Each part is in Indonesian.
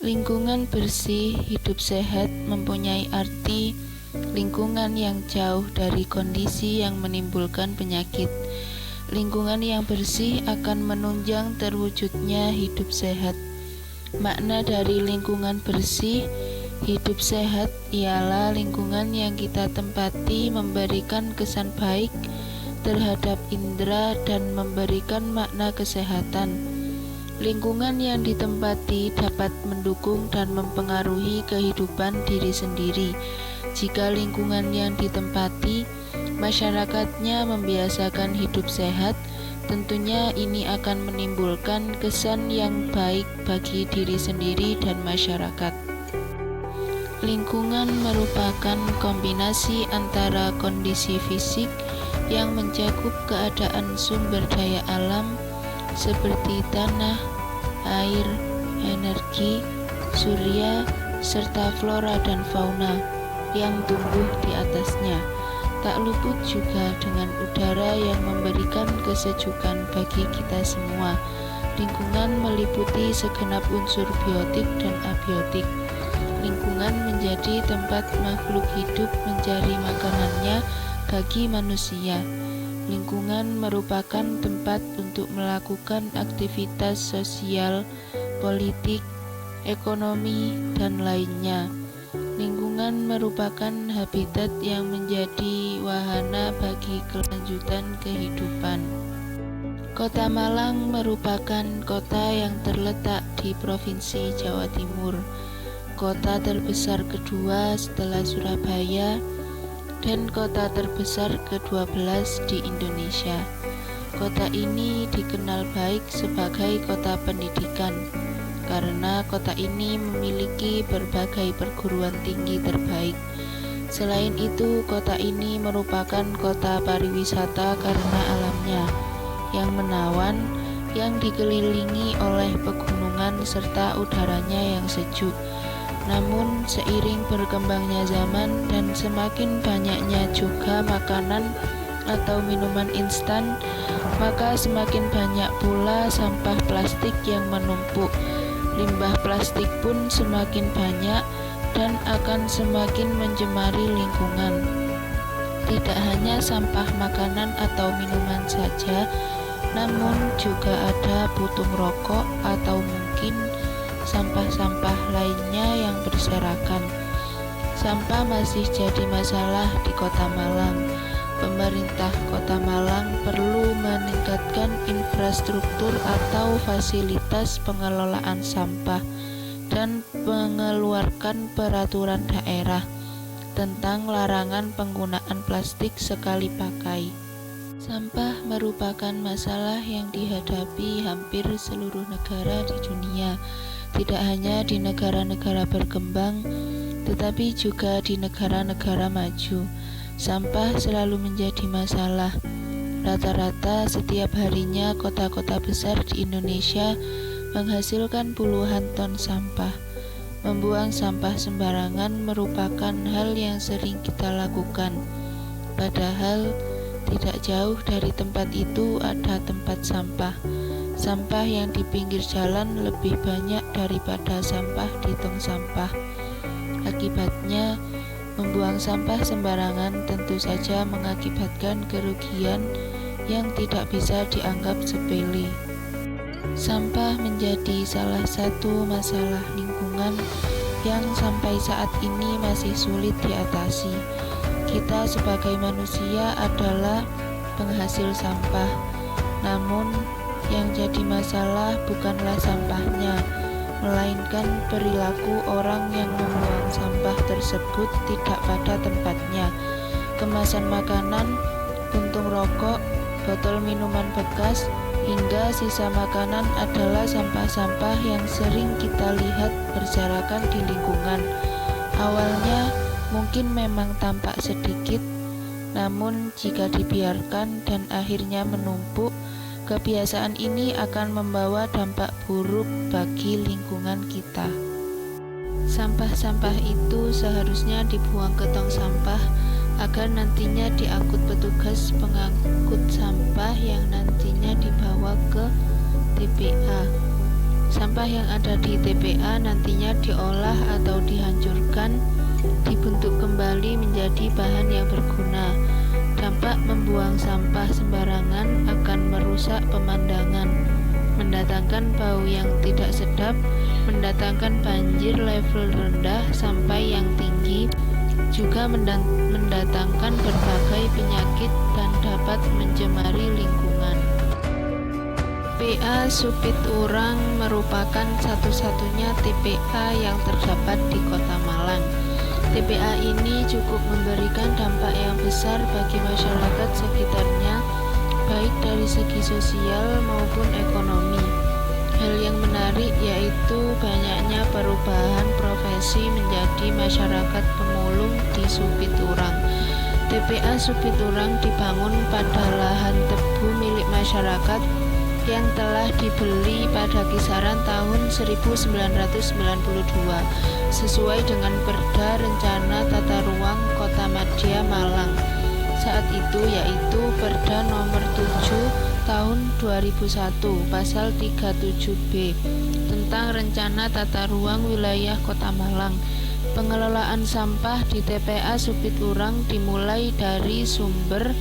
Lingkungan bersih, hidup sehat mempunyai arti lingkungan yang jauh dari kondisi yang menimbulkan penyakit. Lingkungan yang bersih akan menunjang terwujudnya hidup sehat. Makna dari lingkungan bersih, hidup sehat ialah lingkungan yang kita tempati memberikan kesan baik terhadap indera dan memberikan makna kesehatan. Lingkungan yang ditempati dapat mendukung dan mempengaruhi kehidupan diri sendiri. Jika lingkungan yang ditempati masyarakatnya membiasakan hidup sehat, tentunya ini akan menimbulkan kesan yang baik bagi diri sendiri dan masyarakat. Lingkungan merupakan kombinasi antara kondisi fisik yang mencakup keadaan sumber daya alam seperti tanah, air, energi, surya, serta flora dan fauna yang tumbuh di atasnya. Tak luput juga dengan udara yang memberikan kesejukan bagi kita semua. Lingkungan meliputi segenap unsur biotik dan abiotik. Lingkungan menjadi tempat makhluk hidup mencari makanannya bagi manusia. Lingkungan merupakan tempat untuk melakukan aktivitas sosial, politik, ekonomi, dan lainnya. Lingkungan merupakan habitat yang menjadi wahana bagi kelanjutan kehidupan. Kota Malang merupakan kota yang terletak di Provinsi Jawa Timur, kota terbesar kedua setelah Surabaya, dan kota terbesar ke-12 di Indonesia. Kota ini dikenal baik sebagai kota pendidikan, karena kota ini memiliki berbagai perguruan tinggi terbaik. Selain itu, kota ini merupakan kota pariwisata karena alamnya yang menawan, yang dikelilingi oleh pegunungan serta udaranya yang sejuk. Namun, seiring berkembangnya zaman dan semakin banyaknya juga makanan atau minuman instan, maka semakin banyak pula sampah plastik yang menumpuk. Limbah plastik pun semakin banyak dan akan semakin mencemari lingkungan. Tidak hanya sampah makanan atau minuman saja, namun juga ada putung rokok atau mungkin sampah-sampah lainnya yang berserakan. Sampah masih jadi masalah di Kota Malang. Pemerintah Kota Malang perlu meningkatkan infrastruktur atau fasilitas pengelolaan sampah dan mengeluarkan peraturan daerah tentang larangan penggunaan plastik sekali pakai. Sampah merupakan masalah yang dihadapi hampir seluruh negara di dunia. Tidak hanya di negara-negara berkembang, tetapi juga di negara-negara maju. Sampah selalu menjadi masalah. Rata-rata setiap harinya kota-kota besar di Indonesia menghasilkan puluhan ton sampah. Membuang sampah sembarangan merupakan hal yang sering kita lakukan. Padahal tidak jauh dari tempat itu ada tempat sampah. Sampah yang di pinggir jalan lebih banyak daripada sampah di tong sampah. Akibatnya, membuang sampah sembarangan tentu saja mengakibatkan kerugian yang tidak bisa dianggap sepele. Sampah menjadi salah satu masalah lingkungan yang sampai saat ini masih sulit diatasi. Kita sebagai manusia adalah penghasil sampah, namun yang jadi masalah bukanlah sampahnya, melainkan perilaku orang yang membuang sampah tersebut tidak pada tempatnya. Kemasan makanan, puntung rokok, botol minuman bekas, hingga sisa makanan adalah sampah-sampah yang sering kita lihat berserakan di lingkungan. Awalnya mungkin memang tampak sedikit, namun jika dibiarkan dan akhirnya menumpuk, kebiasaan ini akan membawa dampak buruk bagi lingkungan kita. Sampah-sampah itu seharusnya dibuang ke tong sampah agar nantinya diangkut petugas pengangkut sampah yang nantinya dibawa ke TPA. Sampah yang ada di TPA nantinya diolah atau dihancurkan, dibentuk kembali menjadi bahan yang berguna. Dampak membuang sampah sembarangan akan merusak pemandangan, mendatangkan bau yang tidak sedap, mendatangkan banjir level rendah sampai yang tinggi, juga mendatangkan berbagai penyakit dan dapat mencemari lingkungan. TPA Supiturang merupakan satu-satunya TPA yang terdapat di Kota Malang. TPA ini cukup memberikan dampak yang besar bagi masyarakat sekitarnya, baik dari segi sosial maupun ekonomi. Hal yang menarik yaitu banyaknya perubahan profesi menjadi masyarakat pemulung di Supiturang. TPA Supiturang dibangun pada lahan tebu milik masyarakat yang telah dibeli pada kisaran tahun 1992 sesuai dengan Perda Rencana Tata Ruang Kotamadya Malang saat itu, yaitu Perda Nomor 7 Tahun 2001 Pasal 37B tentang Rencana Tata Ruang Wilayah Kota Malang. Pengelolaan sampah di TPA Supiturang dimulai dari sumber,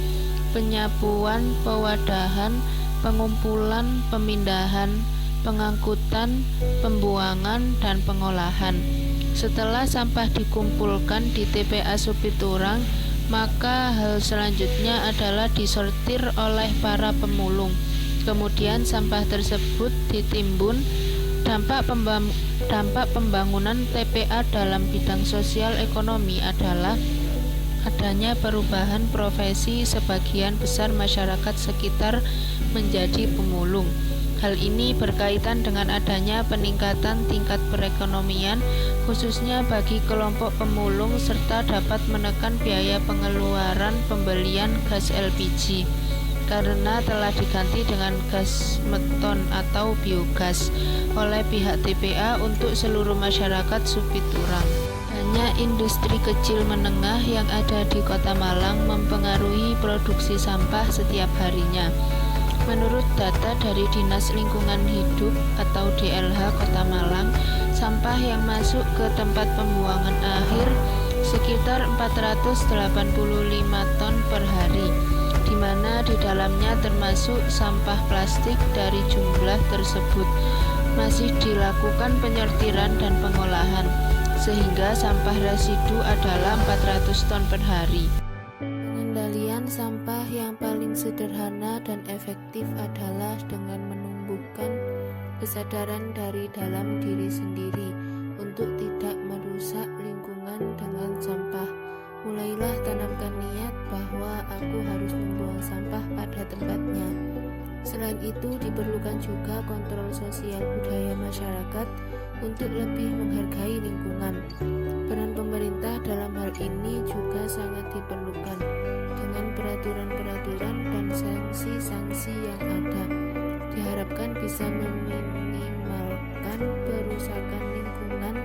penyapuan, pewadahan, pengumpulan, pemindahan, pengangkutan, pembuangan, dan pengolahan. Setelah sampah dikumpulkan di TPA Supiturang, maka hal selanjutnya adalah disortir oleh para pemulung. Kemudian sampah tersebut ditimbun. Dampak pembangunan TPA dalam bidang sosial ekonomi adalah adanya perubahan profesi sebagian besar masyarakat sekitar menjadi pemulung. Hal ini berkaitan dengan adanya peningkatan tingkat perekonomian khususnya bagi kelompok pemulung serta dapat menekan biaya pengeluaran pembelian gas LPG karena telah diganti dengan gas meton atau biogas oleh pihak TPA untuk seluruh masyarakat Supiturang. Hanya industri kecil menengah yang ada di Kota Malang mempengaruhi produksi sampah setiap harinya. Menurut data dari Dinas Lingkungan Hidup atau DLH Kota Malang, sampah yang masuk ke tempat pembuangan akhir sekitar 485 ton per hari, di mana di dalamnya termasuk sampah plastik. Dari jumlah tersebut masih dilakukan penyortiran dan pengolahan, sehingga sampah residu adalah 400 ton per hari. Pengendalian sampah yang paling sederhana dan efektif adalah dengan menumbuhkan kesadaran dari dalam diri sendiri untuk tidak merusak lingkungan dengan sampah. Mulailah tanamkan niat bahwa aku harus membuang sampah pada tempatnya. Selain itu, diperlukan juga kontrol sosial budaya masyarakat untuk lebih menghargai lingkungan. Peran pemerintah dalam hal ini juga sangat diperlukan dengan peraturan-peraturan dan sanksi-sanksi yang ada. Diharapkan bisa meminimalkan kerusakan lingkungan.